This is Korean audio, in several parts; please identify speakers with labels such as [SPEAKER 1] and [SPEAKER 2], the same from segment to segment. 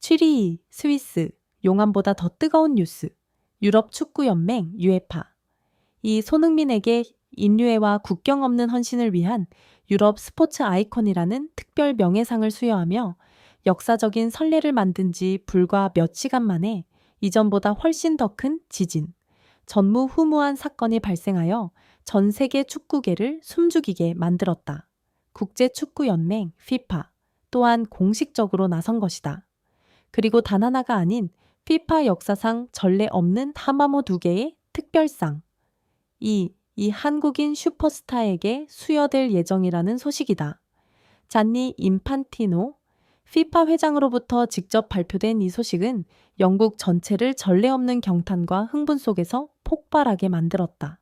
[SPEAKER 1] 취리히, 스위스, 용암보다 더 뜨거운 뉴스, 유럽 축구연맹, 유에파. 이 손흥민에게 인류애와 국경 없는 헌신을 위한 유럽 스포츠 아이콘이라는 특별 명예상을 수여하며 역사적인 선례를 만든 지 불과 몇 시간 만에 이전보다 훨씬 더 큰 지진, 전무후무한 사건이 발생하여 전 세계 축구계를 숨죽이게 만들었다. 국제축구연맹 FIFA 또한 공식적으로 나선 것이다. 그리고 단 하나가 아닌 FIFA 역사상 전례 없는 하마모 2개의 특별상. 이 한국인 슈퍼스타에게 수여될 예정이라는 소식이다. 잔니 인판티노 FIFA 회장으로부터 직접 발표된 이 소식은 영국 전체를 전례 없는 경탄과 흥분 속에서 폭발하게 만들었다.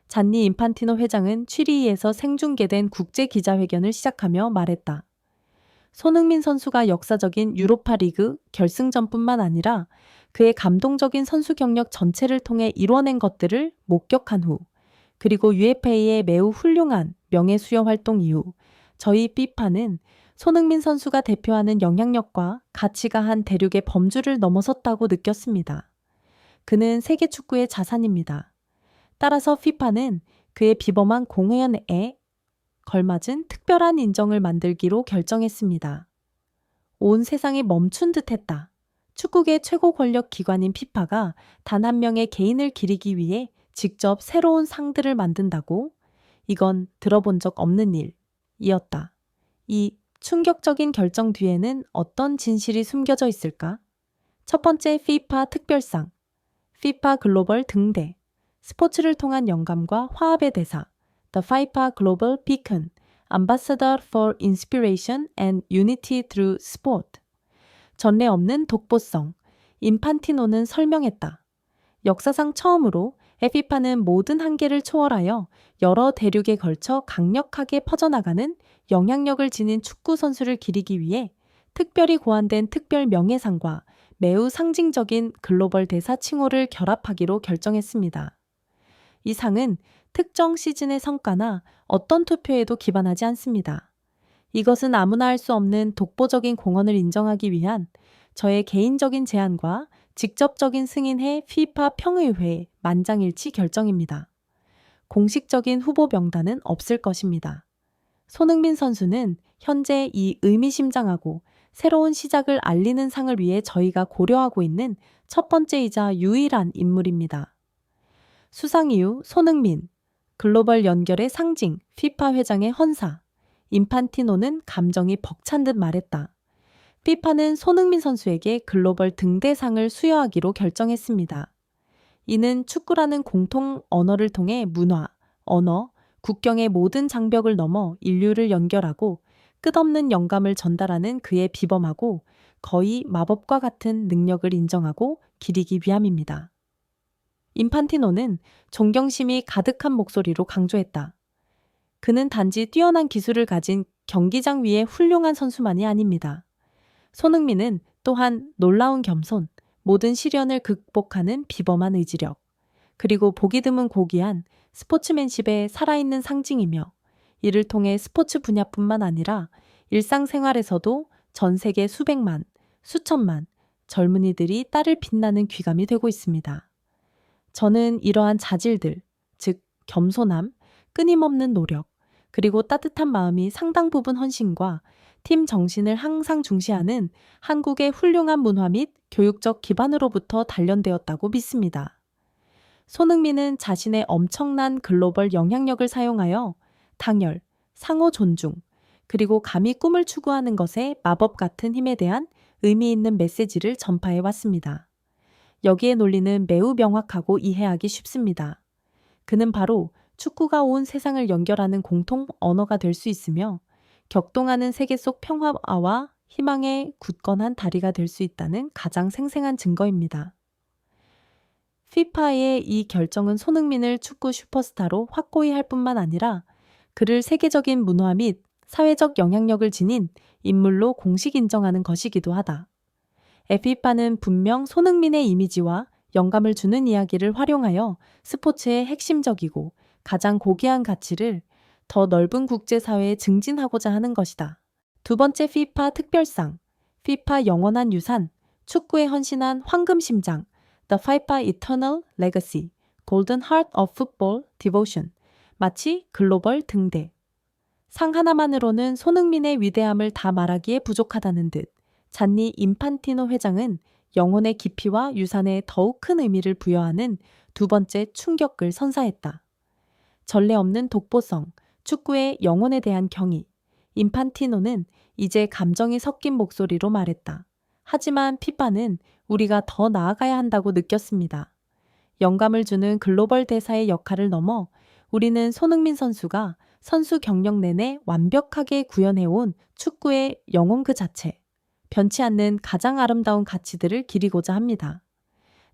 [SPEAKER 1] 잔니 인판티노 회장은 취리히에서 생중계된 국제 기자회견을 시작하며 말했다. 손흥민 선수가 역사적인 유로파 리그 결승전뿐만 아니라 그의 감동적인 선수 경력 전체를 통해 이뤄낸 것들을 목격한 후, 그리고 UFA의 매우 훌륭한 명예수여 활동 이후 저희 FIFA는 손흥민 선수가 대표하는 영향력과 가치가 한 대륙의 범주를 넘어섰다고 느꼈습니다. 그는 세계 축구의 자산입니다. 따라서 FIFA는 그의 비범한 공헌에 걸맞은 특별한 인정을 만들기로 결정했습니다. 온 세상이 멈춘 듯했다. 축구계 최고 권력 기관인 FIFA가 단 한 명의 개인을 기리기 위해 직접 새로운 상들을 만든다고? 이건 들어본 적 없는 일이었다. 이 충격적인 결정 뒤에는 어떤 진실이 숨겨져 있을까? 첫 번째 FIFA 특별상, FIFA 글로벌 등대, 스포츠를 통한 영감과 화합의 대사, The FIFA Global Beacon, Ambassador for Inspiration and Unity Through Sport. 전례 없는 독보성, 인판티노는 설명했다. 역사상 처음으로 FIFA는 모든 한계를 초월하여 여러 대륙에 걸쳐 강력하게 퍼져나가는 영향력을 지닌 축구 선수를 기리기 위해 특별히 고안된 특별 명예상과 매우 상징적인 글로벌 대사 칭호를 결합하기로 결정했습니다. 이 상은 특정 시즌의 성과나 어떤 투표에도 기반하지 않습니다. 이것은 아무나 할 수 없는 독보적인 공헌을 인정하기 위한 저의 개인적인 제안과 직접적인 승인해 FIFA 평의회 만장일치 결정입니다. 공식적인 후보 명단은 없을 것입니다. 손흥민 선수는 현재 이 의미심장하고 새로운 시작을 알리는 상을 위해 저희가 고려하고 있는 첫 번째이자 유일한 인물입니다. 수상 이후 손흥민, 글로벌 연결의 상징 FIFA 회장의 헌사, 인판티노는 감정이 벅찬 듯 말했다. FIFA는 손흥민 선수에게 글로벌 등대상을 수여하기로 결정했습니다. 이는 축구라는 공통 언어를 통해 문화, 언어, 국경의 모든 장벽을 넘어 인류를 연결하고 끝없는 영감을 전달하는 그의 비범하고 거의 마법과 같은 능력을 인정하고 기리기 위함입니다. 인판티노는 존경심이 가득한 목소리로 강조했다. 그는 단지 뛰어난 기술을 가진 경기장 위의 훌륭한 선수만이 아닙니다. 손흥민은 또한 놀라운 겸손, 모든 시련을 극복하는 비범한 의지력, 그리고 보기 드문 고귀한 스포츠맨십의 살아있는 상징이며 이를 통해 스포츠 분야뿐만 아니라 일상생활에서도 전 세계 수백만, 수천만 젊은이들이 딸을 빛나는 귀감이 되고 있습니다. 저는 이러한 자질들, 즉 겸손함, 끊임없는 노력, 그리고 따뜻한 마음이 상당 부분 헌신과 팀 정신을 항상 중시하는 한국의 훌륭한 문화 및 교육적 기반으로부터 단련되었다고 믿습니다. 손흥민은 자신의 엄청난 글로벌 영향력을 사용하여 당열, 상호 존중, 그리고 감히 꿈을 추구하는 것에 마법 같은 힘에 대한 의미 있는 메시지를 전파해 왔습니다. 여기에 논리는 매우 명확하고 이해하기 쉽습니다. 그는 바로 축구가 온 세상을 연결하는 공통 언어가 될 수 있으며 격동하는 세계 속 평화와 희망의 굳건한 다리가 될 수 있다는 가장 생생한 증거입니다. FIFA의 이 결정은 손흥민을 축구 슈퍼스타로 확고히 할 뿐만 아니라 그를 세계적인 문화 및 사회적 영향력을 지닌 인물로 공식 인정하는 것이기도 하다. FIFA는 분명 손흥민의 이미지와 영감을 주는 이야기를 활용하여 스포츠의 핵심적이고 가장 고귀한 가치를 더 넓은 국제사회에 증진하고자 하는 것이다. 두 번째 FIFA 특별상, FIFA 영원한 유산, 축구에 헌신한 황금 심장, The FIFA Eternal Legacy, Golden Heart of Football Devotion, 마치 글로벌 등대. 상 하나만으로는 손흥민의 위대함을 다 말하기에 부족하다는 듯 잔니 인판티노 회장은 영혼의 깊이와 유산에 더욱 큰 의미를 부여하는 두 번째 충격을 선사했다. 전례 없는 독보성, 축구의 영혼에 대한 경의. 인판티노는 이제 감정이 섞인 목소리로 말했다. 하지만 피파는 우리가 더 나아가야 한다고 느꼈습니다. 영감을 주는 글로벌 대사의 역할을 넘어 우리는 손흥민 선수가 선수 경력 내내 완벽하게 구현해온 축구의 영혼 그 자체, 변치 않는 가장 아름다운 가치들을 기리고자 합니다.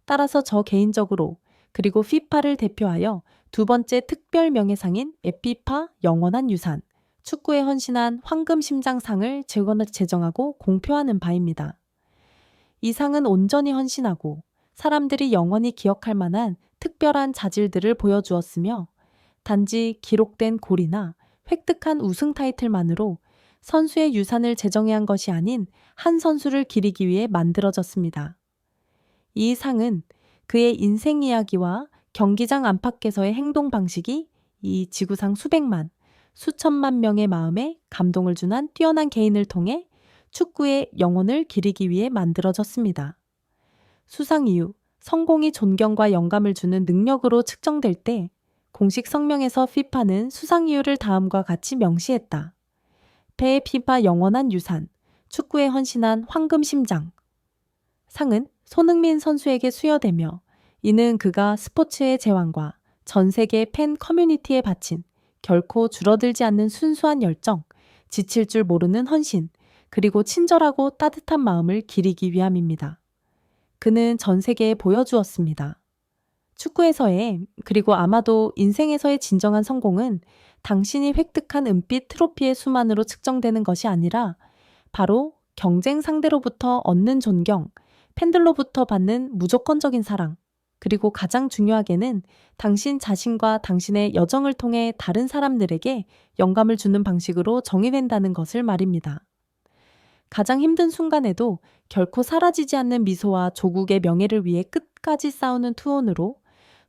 [SPEAKER 1] 따라서 저 개인적으로 그리고 피파를 대표하여 두 번째 특별 명예상인 에피파 영원한 유산, 축구에 헌신한 황금 심장상을 제정하고 공표하는 바입니다. 이 상은 온전히 헌신하고 사람들이 영원히 기억할 만한 특별한 자질들을 보여주었으며 단지 기록된 골이나 획득한 우승 타이틀만으로 선수의 유산을 제정해야 한 것이 아닌 한 선수를 기리기 위해 만들어졌습니다. 이 상은 그의 인생 이야기와 경기장 안팎에서의 행동 방식이 이 지구상 수백만, 수천만 명의 마음에 감동을 준 한 뛰어난 개인을 통해 축구의 영혼을 기리기 위해 만들어졌습니다. 수상 이후 성공이 존경과 영감을 주는 능력으로 측정될 때 공식 성명에서 피파는 수상 이유를 다음과 같이 명시했다. 폐의 피파 영원한 유산, 축구에 헌신한 황금 심장. 상은 손흥민 선수에게 수여되며 이는 그가 스포츠의 제왕과 전 세계 팬 커뮤니티에 바친 결코 줄어들지 않는 순수한 열정, 지칠 줄 모르는 헌신, 그리고 친절하고 따뜻한 마음을 기리기 위함입니다. 그는 전 세계에 보여주었습니다. 축구에서의 그리고 아마도 인생에서의 진정한 성공은 당신이 획득한 은빛 트로피의 수만으로 측정되는 것이 아니라 바로 경쟁 상대로부터 얻는 존경, 팬들로부터 받는 무조건적인 사랑, 그리고 가장 중요하게는 당신 자신과 당신의 여정을 통해 다른 사람들에게 영감을 주는 방식으로 정의된다는 것을 말입니다. 가장 힘든 순간에도 결코 사라지지 않는 미소와 조국의 명예를 위해 끝까지 싸우는 투혼으로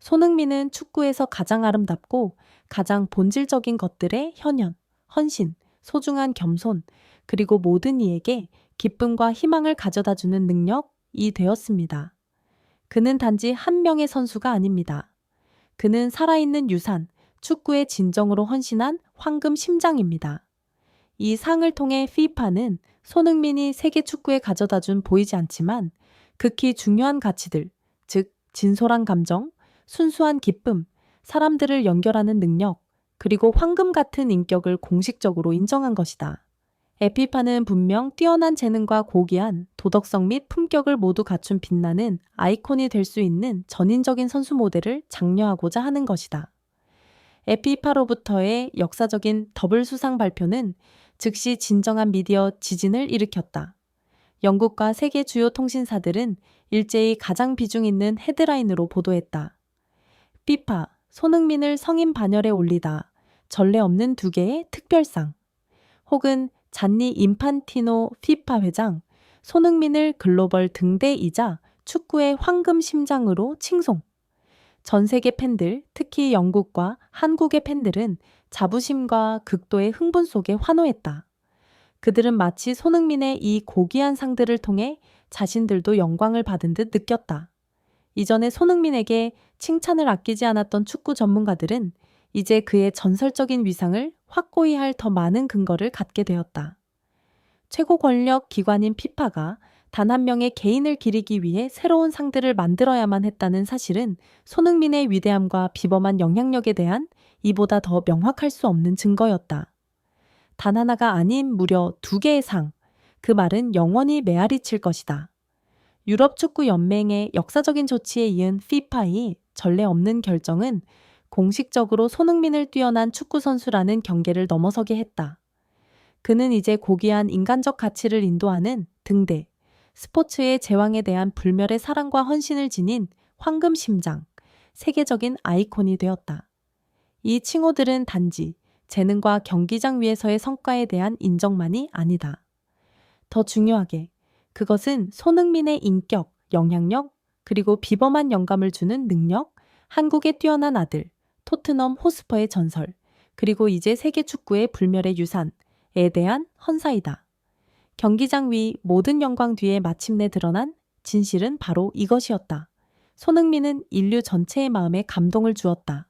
[SPEAKER 1] 손흥민은 축구에서 가장 아름답고 가장 본질적인 것들의 현현, 헌신, 소중한 겸손, 그리고 모든 이에게 기쁨과 희망을 가져다주는 능력이 되었습니다. 그는 단지 한 명의 선수가 아닙니다. 그는 살아있는 유산, 축구의 진정으로 헌신한 황금 심장입니다. 이 상을 통해 피파는 손흥민이 세계 축구에 가져다준 보이지 않지만 극히 중요한 가치들, 즉 진솔한 감정, 순수한 기쁨, 사람들을 연결하는 능력, 그리고 황금 같은 인격을 공식적으로 인정한 것이다. 에피파는 분명 뛰어난 재능과 고귀한 도덕성 및 품격을 모두 갖춘 빛나는 아이콘이 될 수 있는 전인적인 선수 모델을 장려하고자 하는 것이다. 에피파로부터의 역사적인 더블 수상 발표는 즉시 진정한 미디어 지진을 일으켰다. 영국과 세계 주요 통신사들은 일제히 가장 비중 있는 헤드라인으로 보도했다. 피파, 손흥민을 성인 반열에 올리다. 전례 없는 2개의 특별상. 혹은 잔니 인판티노 피파 회장, 손흥민을 글로벌 등대이자 축구의 황금 심장으로 칭송. 전 세계 팬들, 특히 영국과 한국의 팬들은 자부심과 극도의 흥분 속에 환호했다. 그들은 마치 손흥민의 이 고귀한 상들을 통해 자신들도 영광을 받은 듯 느꼈다. 이전에 손흥민에게 칭찬을 아끼지 않았던 축구 전문가들은 이제 그의 전설적인 위상을 확고히 할 더 많은 근거를 갖게 되었다. 최고 권력 기관인 피파가 단 한 명의 개인을 기리기 위해 새로운 상들을 만들어야만 했다는 사실은 손흥민의 위대함과 비범한 영향력에 대한 이보다 더 명확할 수 없는 증거였다. 단 하나가 아닌 무려 2개의 상, 그 말은 영원히 메아리칠 것이다. 유럽 축구 연맹의 역사적인 조치에 이은 피파의 전례 없는 결정은 공식적으로 손흥민을 뛰어난 축구 선수라는 경계를 넘어서게 했다. 그는 이제 고귀한 인간적 가치를 인도하는 등대, 스포츠의 제왕에 대한 불멸의 사랑과 헌신을 지닌 황금 심장, 세계적인 아이콘이 되었다. 이 칭호들은 단지 재능과 경기장 위에서의 성과에 대한 인정만이 아니다. 더 중요하게 그것은 손흥민의 인격, 영향력, 그리고 비범한 영감을 주는 능력, 한국의 뛰어난 아들, 토트넘 호스퍼의 전설, 그리고 이제 세계 축구의 불멸의 유산에 대한 헌사이다. 경기장 위 모든 영광 뒤에 마침내 드러난 진실은 바로 이것이었다. 손흥민은 인류 전체의 마음에 감동을 주었다.